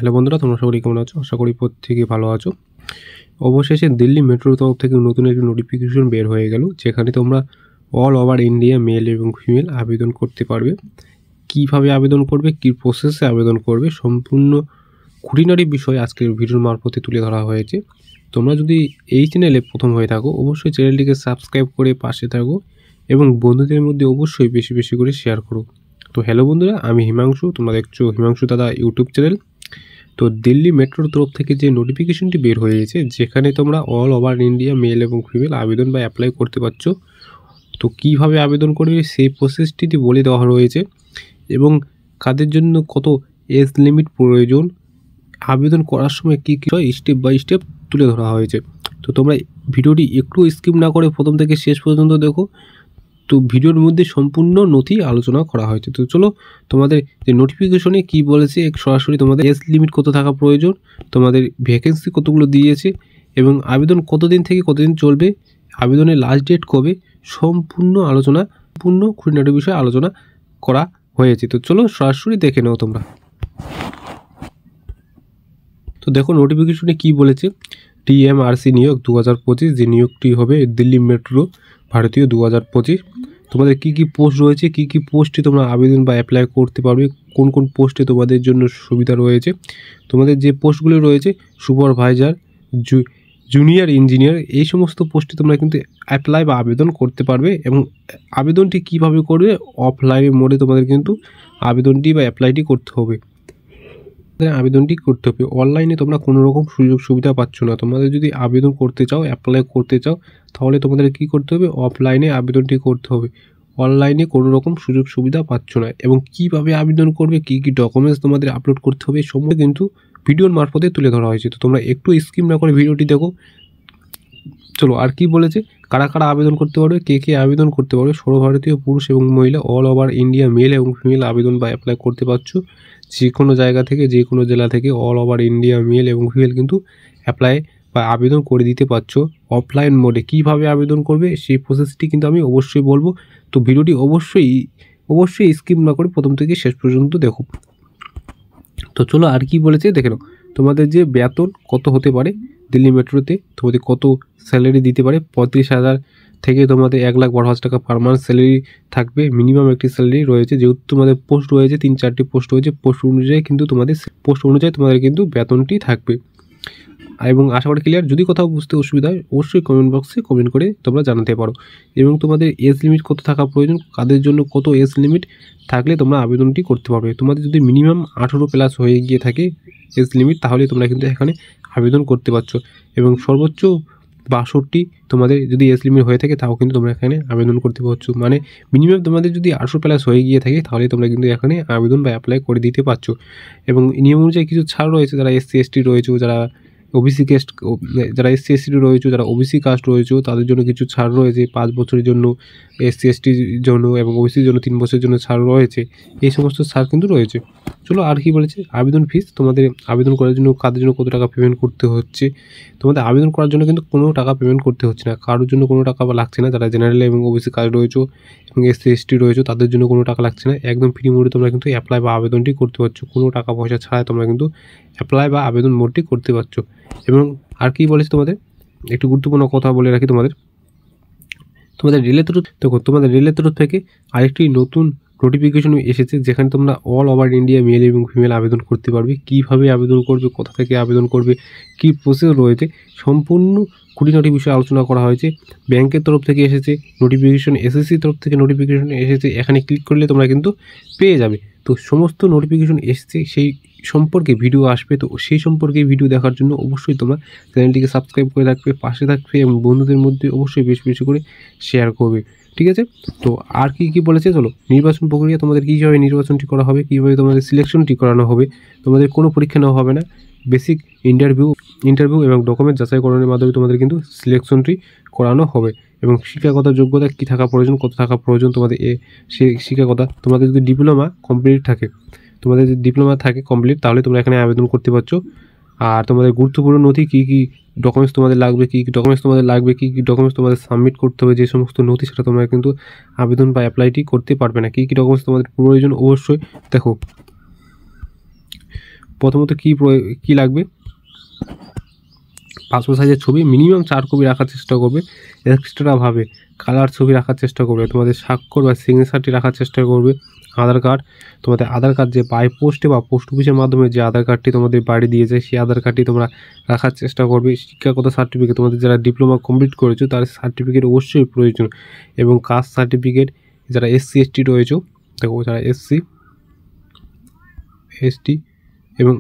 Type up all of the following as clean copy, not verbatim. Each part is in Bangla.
হ্যালো বন্ধুরা, তোমরা সকলেই কেমন আছো? আশা করি প্রত্যেকেই ভালো আছো। অবশেষে দিল্লি মেট্রোর তরফ থেকে নতুন একটি নোটিফিকেশন বের হয়ে গেল, যেখানে তোমরা অল ওভার ইন্ডিয়া মেল এবং ফিমেল আবেদন করতে পারবে। কিভাবে আবেদন করবে, কী প্রসেসে আবেদন করবে, সম্পূর্ণ খুঁটিনাটি বিষয় আজকের ভিডিওর মারফতে তুলে ধরা হয়েছে। তোমরা যদি এই চ্যানেলে প্রথম হয়ে থাকো, অবশ্যই চ্যানেলটিকে সাবস্ক্রাইব করে পাশে থাকো এবং বন্ধুদের মধ্যে অবশ্যই বেশি বেশি করে শেয়ার করো। তো হ্যালো বন্ধুরা, আমি হিমাংশু, তোমরা দেখছো হিমাংশু দাদা ইউটিউব চ্যানেল। তো দিল্লি মেট্রোর তরফ থেকে যে নোটিফিকেশনটি বের হয়েছে, যেখানে তোমরা অল ওভার ইন্ডিয়া মেল এবং ফিমেল আবেদন বা অ্যাপ্লাই করতে পারছো। তো কিভাবে আবেদন করবে সেই প্রসেসটি বলে দেওয়া রয়েছে এবং কাদের জন্য কত এজ লিমিট প্রয়োজন, আবেদন করার সময় কী কী স্টেপ বাই স্টেপ তুলে ধরা হয়েছে। তো তোমরা ভিডিওটি একটু স্কিপ না করে প্রথম থেকে শেষ পর্যন্ত দেখো। তো ভিডিওর মধ্যে সম্পূর্ণ নথি আলোচনা করা হয়েছে। তো চলো, তোমাদের যে নোটিফিকেশনে কি বলেছে, সরাসরি তোমাদের এজ লিমিট কত থাকা প্রয়োজন, তোমাদের ভ্যাকেন্সি কতগুলো দিয়েছে এবং আবেদন কতদিন থেকে কতদিন চলবে, আবেদনের লাস্ট ডেট কবে, সম্পূর্ণ খুঁটিনাটি বিষয়ে আলোচনা করা হয়েছে। তো চলো সরাসরি দেখে নাও তোমরা। তো দেখো নোটিফিকেশনে কি বলেছে। টিএমআরসি নিয়োগ 2025, যে নিয়োগটি হবে দিল্লি মেট্রো ভারতীয় 2025। তোমাদের কি কি পোস্ট রয়েছে, কি কি পোস্টে তোমরা আবেদন বা অ্যাপ্লাই করতে পারবে, কোন কোন পোস্টে তোমাদের জন্য সুবিধা রয়েছে। তোমাদের যে পোস্টগুলো রয়েছে, সুপারভাইজার, জুনিয়র ইঞ্জিনিয়ার, এই সমস্ত পোস্টে তোমরা কিন্তু অ্যাপ্লাই বা আবেদন করতে পারবে। এবং আবেদনটি কিভাবে করবে, অফলাইন মোডে তোমাদের কিন্তু আবেদনটি বা অ্যাপ্লাইটি করতে হবে। আবেদনটি করতে হবে অনলাইনে তোমরা কোনো রকম সুযোগ সুবিধা পাচ্ছ না। তোমাদের যদি আবেদন করতে চাও, অ্যাপ্লাই করতে চাও, তাহলে তোমাদের কি করতে হবে, অফলাইনে আবেদনটি করতে হবে। অনলাইনে কোনো রকম সুযোগ সুবিধা পাচ্ছ না। এবং কিভাবে আবেদন করবে, কি কি ডকুমেন্টস তোমাদের আপলোড করতে হবে, সময় কিন্তু ভিডিওর মারফতে তুলে ধরা হয়েছে। তো তোমরা একটু স্কিপ না করে ভিডিওটি দেখো। চলো, আর কি বলেছে, কারা কারা আবেদন করতে পারবে, কে কে আবেদন করতে পারবে। সর্বভারতীয় পুরুষ এবং মহিলা অল ওভার ইন্ডিয়া মেল এবং ফিমেল আবেদন বা অ্যাপ্লাই করতে পারছো। যে কোনো জায়গা থেকে, যে কোনো জেলা থেকে অল ওভার ইন্ডিয়া মেল এবং ফিমেল কিন্তু অ্যাপ্লাই বা আবেদন করে দিতে পারছো অফলাইন মোডে। কীভাবে আবেদন করবে সেই প্রসেসটি কিন্তু আমি অবশ্যই বলবো। তো ভিডিওটি অবশ্যই স্কিপ না করে প্রথম থেকে শেষ পর্যন্ত দেখো। তো চলো, আর কি বলেছে দেখে নাও। তোমাদের যে বেতন কত হতে পারে দিল্লি মেট্রোতে, তোমাদের কত স্যালারি দিতে পারে। 35,000 থেকে তোমাদের 1,12,000 টাকা পার মান্থ স্যালারি থাকবে। মিনিমাম একটি স্যালারি রয়েছে, যেহেতু তোমাদের পোস্ট রয়েছে 3-4টি পোস্ট রয়েছে, পোস্ট অনুযায়ী তোমাদের কিন্তু বেতনটি থাকবে। এবং আশা করি ক্লিয়ার। যদি কোথাও বুঝতে অসুবিধা হয় অবশ্যই কমেন্ট বক্সে কমেন্ট করে তোমরা জানাতে পারো। এবং তোমাদের এজ লিমিট কত থাকা প্রয়োজন, কাদের জন্য কত এজ লিমিট থাকলে তোমরা আবেদনটি করতে পারবে। তোমাদের যদি মিনিমাম 18+ হয়ে গিয়ে থাকে এজ লিমিট, তাহলে তোমরা কিন্তু এখানে আবেদন করতে পারছো। এবং সর্বোচ্চ 62 তোমাদের যদি এজ লিমিট হয়ে থাকে, তাও কিন্তু তোমরা এখানে আবেদন করতে পারছো। মানে মিনিমাম তোমাদের যদি 18+ হয়ে গিয়ে থাকে, তাহলে তোমরা কিন্তু এখানে আবেদন বা অ্যাপ্লাই করে দিতে পারছো। এবং নিয়ম অনুযায়ী কিছু ছাড় রয়েছে। যারা SC ST রয়েছে, যারা ওবিসি কাস্ট, যারা SC ST রয়েছে, যারা ওবিসি কাস্ট রয়েছে, তাদের জন্য কিছু ছাড় রয়েছে। 5 বছরের জন্য SC STর জন্য এবং ওবিসির জন্য 3 বছরের জন্য ছাড় রয়েছে। এই সমস্ত ছাড় কিন্তু রয়েছে। চলো, আর কি বলেছে, আবেদন ফিস। তোমাদের আবেদন করার জন্য কাদের জন্য কত টাকা পেমেন্ট করতে হচ্ছে। তোমাদের আবেদন করার জন্য কিন্তু কোনো টাকা পেমেন্ট করতে হচ্ছে না, কারোর জন্য কোনো টাকা লাগছে না। যারা জেনারেল এবং ওবিসি কাস্ট রয়েছে এবং SC ST রয়েছে, তাদের জন্য কোনো টাকা লাগছে না। একদম ফ্রি মোডে তোমরা কিন্তু অ্যাপ্লাই বা আবেদনটি করতে পারছো। কোনো টাকা পয়সা ছাড়াই তোমরা কিন্তু অ্যাপ্লাই বা আবেদন মোডটি করতে পারছো। এবং আর কি বলেছে, তোমাদের একটু গুরুত্বপূর্ণ কথা বলে রাখি। তোমাদের রেলের তরফ থেকে আরেকটি নতুন নোটিফিকেশন এসেছে, যেখানে তোমরা অল ওভার ইন্ডিয়া মেল এবং ফিমেল আবেদন করতে পারবে। কীভাবে আবেদন করবে, কোথা থেকে আবেদন করবে, কী প্রসেস রয়েছে, সম্পূর্ণ খুঁটিনাটি বিষয়ে আলোচনা করা হয়েছে। ব্যাংকের তরফ থেকে এসেছে নোটিফিকেশন, SSC তরফ থেকে নোটিফিকেশন এসেছে। এখানে ক্লিক করলে তোমরা কিন্তু পেয়ে যাবে। তো সমস্ত নোটিফিকেশন এসেছে, সেই সম্পর্কে ভিডিও আসবে। তো সেই সম্পর্কে ভিডিও দেখার জন্য অবশ্যই তোমরা চ্যানেলটিকে সাবস্ক্রাইব করে রাখবে, পাশে থাকবে এবং বন্ধুদের মধ্যে অবশ্যই বেশি বেশি করে শেয়ার করবে। ঠিক আছে। তো আর কি বলেছে, চলো, নির্বাচন প্রক্রিয়া। তোমাদের কীভাবে নির্বাচনটি করা হবে, কীভাবে তোমাদের সিলেকশনটি করানো হবে। তোমাদের কোনো পরীক্ষা নেওয়া হবে না, বেসিক ইন্টারভিউ এবং ডকুমেন্ট যাচাইকরণের মাধ্যমে তোমাদের কিন্তু সিলেকশনটি করানো হবে। এবং শিক্ষাগত যোগ্যতা কী থাকা প্রয়োজন, কত থাকা প্রয়োজন তোমাদের সেই শিক্ষাগতা। তোমাদের যদি ডিপ্লোমা কমপ্লিট থাকে, তাহলে তোমরা এখানে আবেদন করতে পারছো। আর তোমাদের গুরুত্বপূর্ণ নথি কী কী ডকুমেন্টস তোমাদের লাগবে, কী কী ডকুমেন্টস তোমাদের সাবমিট করতে হবে, যে সমস্ত নথি, সেটা তোমরা কিন্তু আবেদন বা অ্যাপ্লাইটি করতে পারবে না। কী কী ডকুমেন্টস তোমাদের প্রয়োজন অবশ্যই দেখো। প্রথমত কি লাগবে, পাসপোর্ট সাইজের ছবি মিনিমাম 4 কপি রাখার চেষ্টা করবে, এক্সট্রাভাবে কালার ছবি রাখার চেষ্টা করবে, তোমাদের স্বাক্ষর বা সিগনেচারটি রাখার চেষ্টা করবে, আধার কার্ড, তোমাদের আধার কার্ড যে বাই পোস্টে বা পোস্ট অফিসের মাধ্যমে যে আধার কার্ডটি তোমাদের বাড়ি দিয়ে যায় সেই আধার কার্ডটি তোমরা রাখার চেষ্টা করবে, শিক্ষাগত সার্টিফিকেট, তোমাদের যারা ডিপ্লোমা কমপ্লিট করেছো তার সার্টিফিকেট অবশ্যই প্রয়োজন, এবং কাস্ট সার্টিফিকেট, যারা SC ST রয়েছে, দেখো যারা SC ST এবং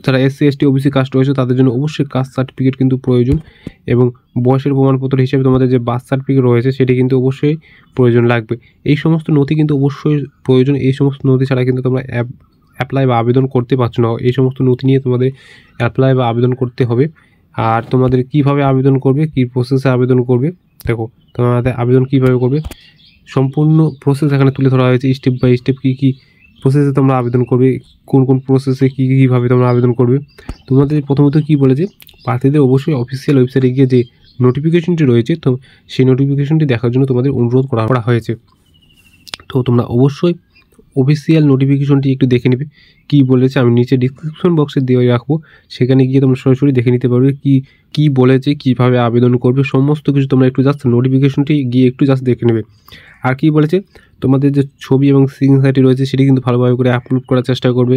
যারা SC ST OBC কাস্ট রয়েছে তাদের জন্য অবশ্যই কাস্ট সার্টিফিকেট কিন্তু প্রয়োজন, এবং বয়সের প্রমাণপত্র হিসেবে তোমাদের যে বার্থ সার্টিফিকেট রয়েছে সেটি কিন্তু অবশ্যই প্রয়োজন লাগবে। এই সমস্ত নথি কিন্তু অবশ্যই প্রয়োজন, এই সমস্ত নথি ছাড়া কিন্তু তোমরা অ্যাপ্লাই বা আবেদন করতে পারছো না। এই সমস্ত নথি নিয়ে তোমাদের অ্যাপ্লাই বা আবেদন করতে হবে। আর তোমাদের কিভাবে আবেদন করবে, কি প্রসেসে আবেদন করবে, দেখো তোমাদের আবেদন কিভাবে করবে সম্পূর্ণ প্রসেস এখানে তুলে ধরা হয়েছে, স্টেপ বাই স্টেপ কী প্রসেসে তোমরা আবেদন করবে, কোন কোন প্রসেসে কীভাবে তোমরা আবেদন করবে। তোমাদের প্রথমত কি বলেছে, প্রার্থীদের অবশ্যই অফিসিয়াল ওয়েবসাইটে গিয়ে যে নোটিফিকেশনটি রয়েছে তো সেই নোটিফিকেশনটি দেখার জন্য তোমাদের অনুরোধ করা হয়েছে। তো তোমরা অবশ্যই অফিসিয়াল নোটিফিকেশনটি একটু দেখে নেবে কি বলেছে, আমি নিচে ডিসক্রিপশন বক্সে দিয়ে রাখবো, সেখানে গিয়ে তোমরা সরাসরি দেখে নিতে পারবে কি বলেছে, কিভাবে আবেদন করবে, সমস্ত কিছু তোমরা একটু জাস্ট নোটিফিকেশনটি গিয়ে একটু জাস্ট দেখে নেবে। আর কি বলেছে, তোমাদের যে ছবি এবং সিগনেচারটি রয়েছে সেটি কিন্তু ভালোভাবে করে আপলোড করার চেষ্টা করবে,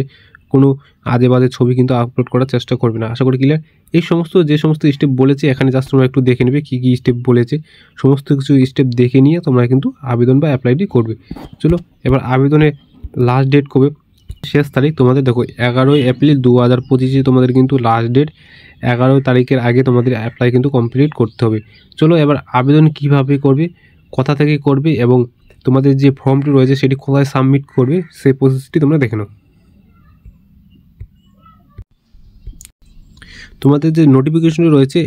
কোনো আজে বাজে ছবি কিন্তু আপলোড করার চেষ্টা করবে না। আশা করি ক্লিয়ার। এই যে সমস্ত স্টেপ বলেছে এখানে জাস্ট তোমরা একটু দেখে নেবে কী স্টেপ বলেছে, সমস্ত কিছু স্টেপ দেখে নিয়ে তোমরা কিন্তু আবেদন বা অ্যাপ্লাইটি করবে। চলো এবার আবেদনের লাস্ট ডেট কবে, শেষ তারিখ তোমাদের দেখো 11 এপ্রিল 2025 তোমাদের কিন্তু লাস্ট ডেট, 11 তারিখের আগে তোমাদের অ্যাপ্লাই কিন্তু কমপ্লিট করতে হবে। চলো এবার আবেদন কিভাবে করবে, কোথা থেকে করবে এবং তোমাদের যে ফর্মটি রয়েছে সেটি কোথায় সাবমিট করবে সেই প্রসেসটি তোমরা দেখে নাও। তোমাদের যে নোটিফিকেশনটি রয়েছে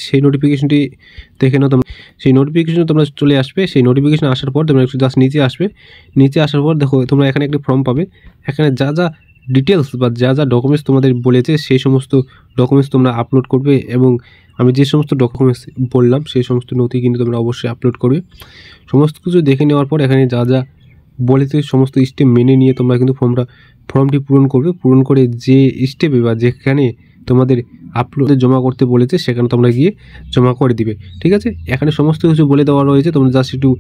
সেই নোটিফিকেশনটি দেখে নাও তোমরা। সেই নোটিফিকেশন তোমরা চলে আসবে, সেই নোটিফিকেশন আসার পর তোমরা একটু জাস্ট নিচে আসবে, নিচে আসার পর দেখো তোমরা এখানে একটি ফর্ম পাবে, এখানে যা ডিটেলস বা যা ডকুমেন্টস তোমাদের বলেছে সেই সমস্ত ডকুমেন্টস তোমরা আপলোড করবে, এবং আমি যে সমস্ত ডকুমেন্টস বললাম সেই সমস্ত নথি কিন্তু তোমরা অবশ্যই আপলোড করবে। সমস্ত কিছু দেখে নেওয়ার পর এখানে যা বলেছে সমস্ত স্টেপ মেনে নিয়ে তোমরা কিন্তু ফর্মটি পূরণ করবে, পূরণ করে যে স্টেপে বা যেখানে তোমাদের আপলোডে জমা করতে বলেছে সেখানে তোমরা গিয়ে জমা করে দিবে। ঠিক আছে, এখানে সমস্ত কিছু বলে দেওয়া রয়েছে, তোমরা জাস্ট একটু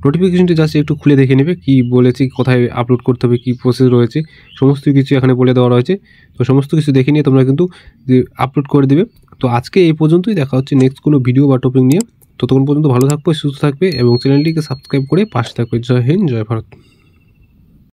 নোটিফিকেশনটি জাস্ট একটু খুলে দেখে নেবে কি বলেছে, কোথায় আপলোড করতে হবে, কী প্রসেস রয়েছে, সমস্ত কিছু এখানে বলে দেওয়া রয়েছে। তো সমস্ত কিছু দেখে নিয়ে তোমরা কিন্তু আপলোড করে দেবে। তো আজকে এই পর্যন্তই, দেখা হচ্ছে নেক্সট কোনো ভিডিও বা টপিক নিয়ে। ততক্ষণ পর্যন্ত ভালো থাকবে, সুস্থ থাকবে এবং চ্যানেলটিকে সাবস্ক্রাইব করে পাশে থাকবে। জয় হিন্দ, জয় ভারত।